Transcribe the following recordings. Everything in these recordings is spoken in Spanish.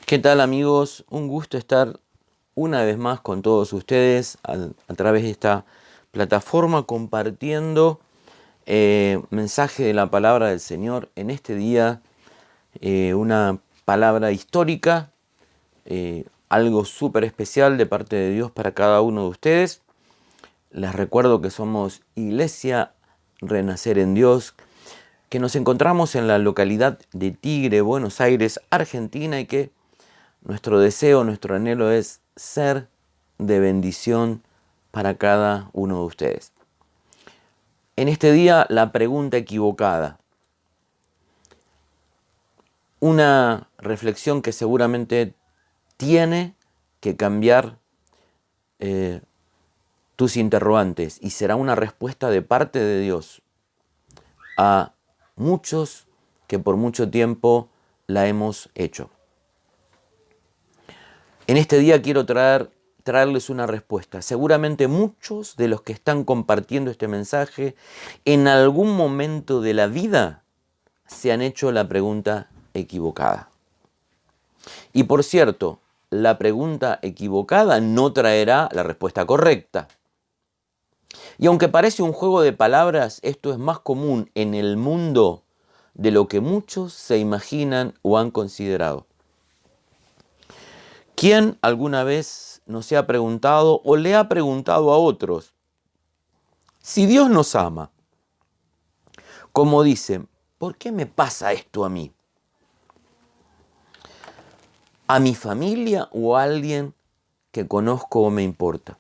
¿Qué tal, amigos? Un gusto estar una vez más con todos ustedes a través de esta plataforma compartiendo mensaje de la palabra del Señor en este día, una palabra histórica, algo súper especial de parte de Dios para cada uno de ustedes. Les recuerdo que somos Iglesia Renacer en Dios, que nos encontramos en la localidad de Tigre, Buenos Aires, Argentina, y que nuestro deseo, nuestro anhelo es ser de bendición para cada uno de ustedes. En este día, la pregunta equivocada. Una reflexión que seguramente tiene que cambiar tus interrogantes y será una respuesta de parte de Dios a muchos que por mucho tiempo la hemos hecho. En este día quiero traerles una respuesta. Seguramente muchos de los que están compartiendo este mensaje en algún momento de la vida se han hecho la pregunta equivocada. Y por cierto, la pregunta equivocada no traerá la respuesta correcta. Y aunque parece un juego de palabras, esto es más común en el mundo de lo que muchos se imaginan o han considerado. ¿Quién alguna vez nos ha preguntado o le ha preguntado a otros, si Dios nos ama, como dicen, ¿por qué me pasa esto a mí? ¿A mi familia o a alguien que conozco o me importa?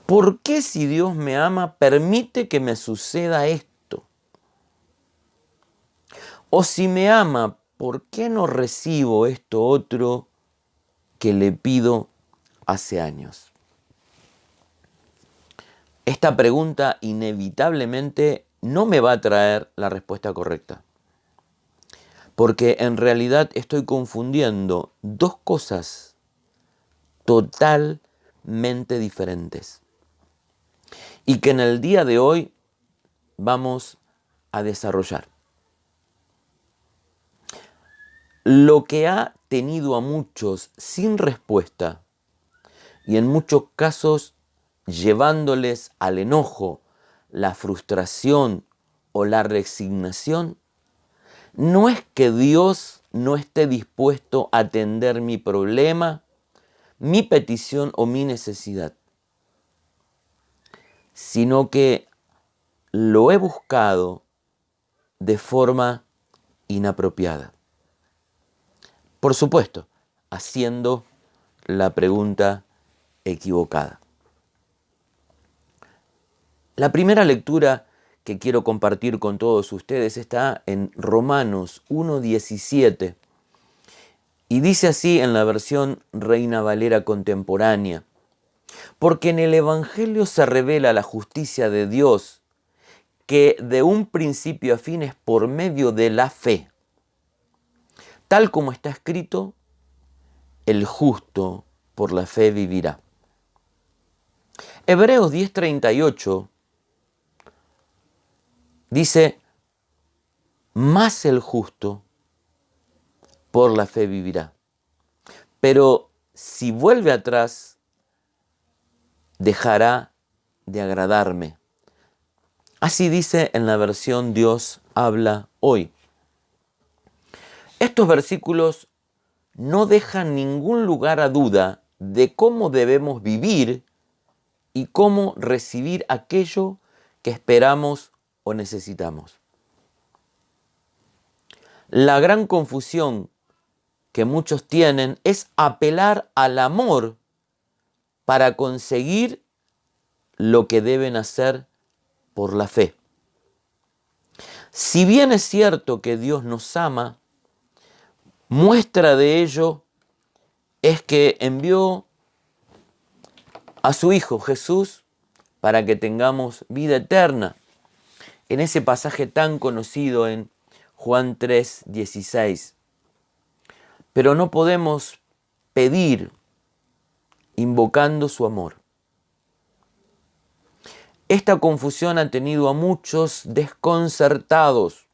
¿Por qué si Dios me ama permite que me suceda esto? O si me ama, ¿por qué no recibo esto otro que le pido hace años? Esta pregunta inevitablemente no me va a traer la respuesta correcta, porque en realidad estoy confundiendo dos cosas totalmente diferentes y que en el día de hoy vamos a desarrollar. Lo que ha tenido a muchos sin respuesta y en muchos casos llevándoles al enojo, la frustración o la resignación, no es que Dios no esté dispuesto a atender mi problema, mi petición o mi necesidad, sino que lo he buscado de forma inapropiada. Por supuesto, haciendo la pregunta equivocada. La primera lectura que quiero compartir con todos ustedes está en Romanos 1:17 y dice así en la versión Reina Valera contemporánea: porque en el Evangelio se revela la justicia de Dios, que de un principio a fin es por medio de la fe. Tal como está escrito, el justo por la fe vivirá. Hebreos 10:38 dice, más el justo por la fe vivirá. Pero si vuelve atrás, dejará de agradarme. Así dice en la versión Dios habla hoy. Estos versículos no dejan ningún lugar a duda de cómo debemos vivir y cómo recibir aquello que esperamos o necesitamos. La gran confusión que muchos tienen es apelar al amor para conseguir lo que deben hacer por la fe. Si bien es cierto que Dios nos ama, muestra de ello es que envió a su Hijo Jesús para que tengamos vida eterna. En ese pasaje tan conocido en Juan 3:16. Pero no podemos pedir invocando su amor. Esta confusión ha tenido a muchos desconcertados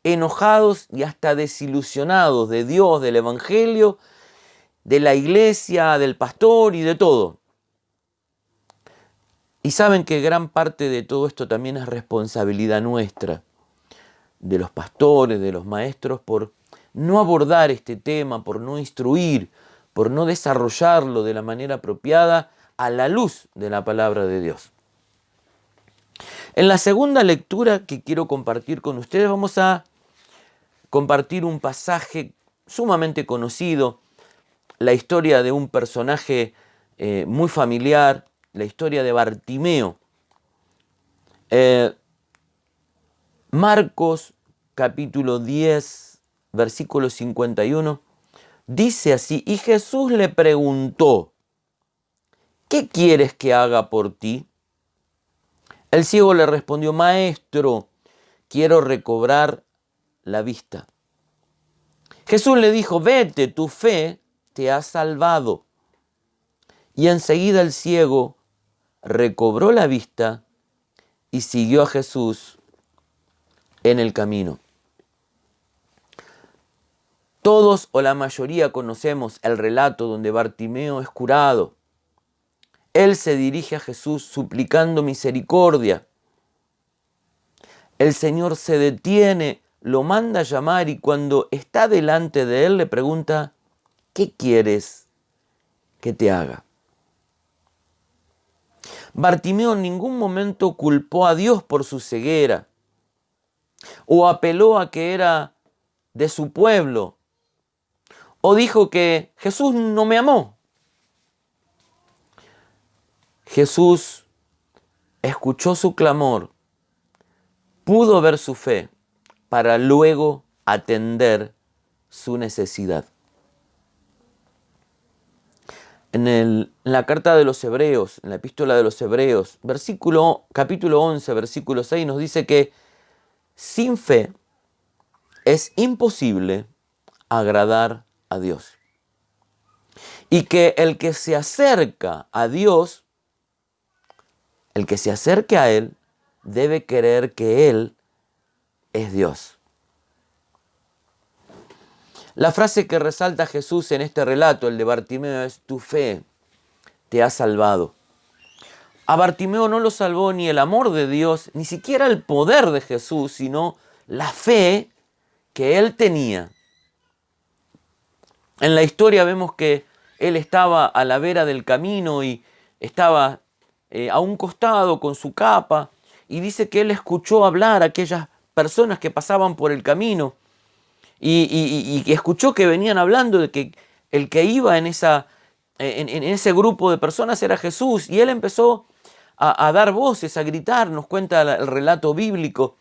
enojados y hasta desilusionados de Dios, del Evangelio, de la iglesia, del pastor y de todo. Y saben que gran parte de todo esto también es responsabilidad nuestra, de los pastores, de los maestros, por no abordar este tema, por no instruir, por no desarrollarlo de la manera apropiada a la luz de la palabra de Dios. En la segunda lectura que quiero compartir con ustedes, vamos a compartir un pasaje sumamente conocido, la historia de un personaje muy familiar, la historia de Bartimeo. Marcos capítulo 10, versículo 51, dice así: y Jesús le preguntó, ¿qué quieres que haga por ti? El ciego le respondió: Maestro, quiero recobrar la vista. Jesús le dijo: vete, tu fe te ha salvado. Y enseguida el ciego recobró la vista y siguió a Jesús en el camino. Todos o la mayoría conocemos el relato donde Bartimeo es curado. Él se dirige a Jesús suplicando misericordia. El Señor se detiene, lo manda a llamar y cuando está delante de él le pregunta: ¿qué quieres que te haga? Bartimeo en ningún momento culpó a Dios por su ceguera o apeló a que era de su pueblo o dijo que Jesús no me amó. Jesús escuchó su clamor, pudo ver su fe para luego atender su necesidad. En la carta de los Hebreos, en la epístola de los Hebreos, capítulo 11, versículo 6, nos dice que sin fe es imposible agradar a Dios. Y que el que se acerca a Dios, el que se acerque a Él, debe creer que Él es Dios. La frase que resalta Jesús en este relato, el de Bartimeo, es: tu fe te ha salvado. A Bartimeo no lo salvó ni el amor de Dios, ni siquiera el poder de Jesús, sino la fe que él tenía. En la historia vemos que él estaba a la vera del camino y estaba a un costado con su capa, y dice que él escuchó hablar a aquellas personas que pasaban por el camino y escuchó que venían hablando de que el que iba en ese grupo de personas era Jesús, y él empezó a dar voces, a gritar, nos cuenta el relato bíblico,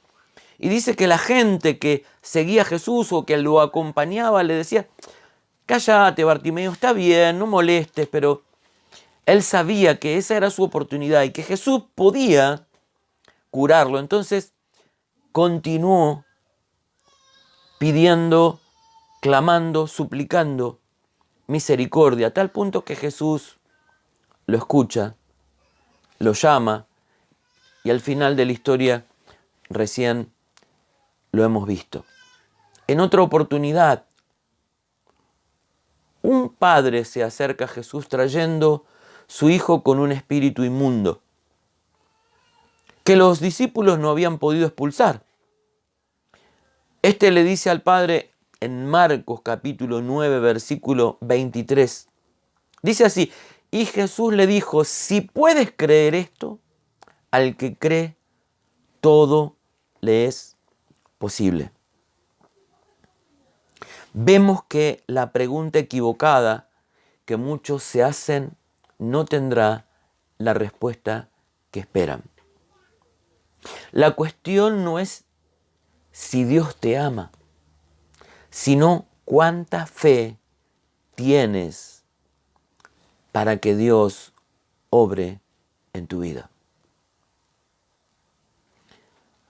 y dice que la gente que seguía a Jesús o que lo acompañaba le decía: cállate, Bartimeo, está bien, no molestes, pero él sabía que esa era su oportunidad y que Jesús podía curarlo. Entonces continuó pidiendo, clamando, suplicando misericordia, a tal punto que Jesús lo escucha, lo llama, y al final de la historia recién lo hemos visto. En otra oportunidad, un padre se acerca a Jesús trayendo su hijo con un espíritu inmundo que los discípulos no habían podido expulsar. Este le dice al padre en Marcos capítulo 9, versículo 23. Dice así: y Jesús le dijo: si puedes creer esto, al que cree, todo le es posible. Vemos que la pregunta equivocada que muchos se hacen no tendrá la respuesta que esperan. La cuestión no es si Dios te ama, sino cuánta fe tienes para que Dios obre en tu vida.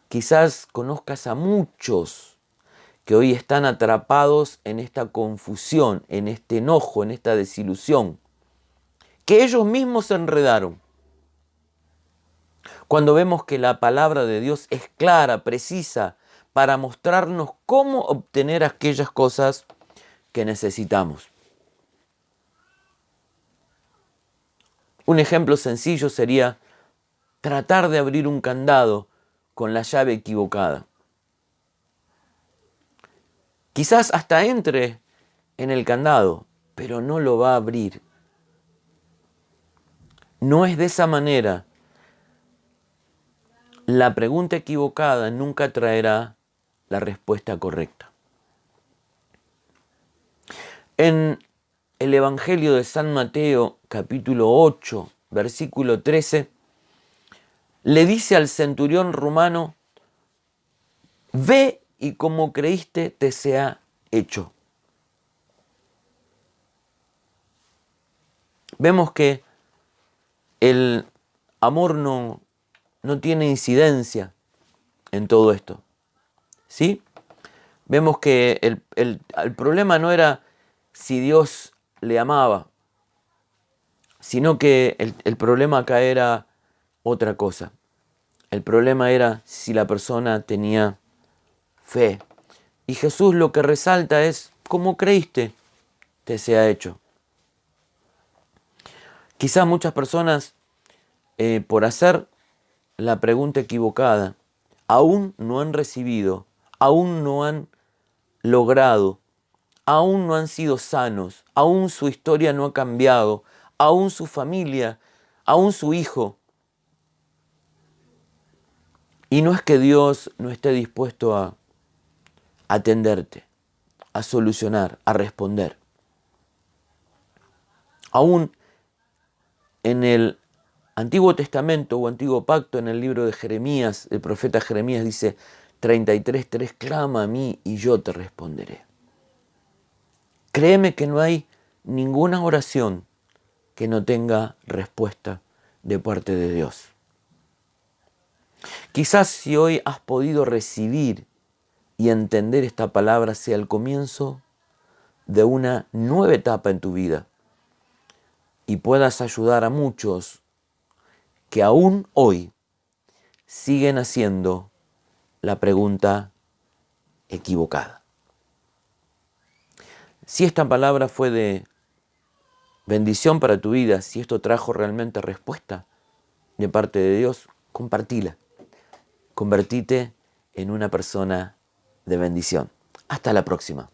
Quizás conozcas a muchos que hoy están atrapados en esta confusión, en este enojo, en esta desilusión, que ellos mismos se enredaron. Cuando vemos que la palabra de Dios es clara, precisa, para mostrarnos cómo obtener aquellas cosas que necesitamos. Un ejemplo sencillo sería tratar de abrir un candado con la llave equivocada. Quizás hasta entre en el candado, pero no lo va a abrir. No es de esa manera. La pregunta equivocada nunca traerá la respuesta correcta. En el Evangelio de San Mateo, capítulo 8, versículo 13, le dice al centurión romano: ve y como creíste te sea hecho. Vemos que el amor no tiene incidencia en todo esto, ¿sí? Vemos que el problema no era si Dios le amaba, sino que el problema acá era otra cosa. El problema era si la persona tenía fe. Y Jesús lo que resalta es: como creíste, te sea hecho. Quizás muchas personas, por hacer la pregunta equivocada, aún no han recibido, aún no han logrado, aún no han sido sanos, aún su historia no ha cambiado, aún su familia, aún su hijo. Y no es que Dios no esté dispuesto a atenderte, a solucionar, a responder. Aún en el Antiguo Testamento o Antiguo Pacto, en el libro de Jeremías, el profeta Jeremías dice 33:3, clama a mí y yo te responderé. Créeme que no hay ninguna oración que no tenga respuesta de parte de Dios. Quizás si hoy has podido recibir y entender esta palabra, sea el comienzo de una nueva etapa en tu vida y puedas ayudar a muchos que aún hoy siguen haciendo la pregunta equivocada. Si esta palabra fue de bendición para tu vida, si esto trajo realmente respuesta de parte de Dios, compartila. Convertite en una persona de bendición. Hasta la próxima.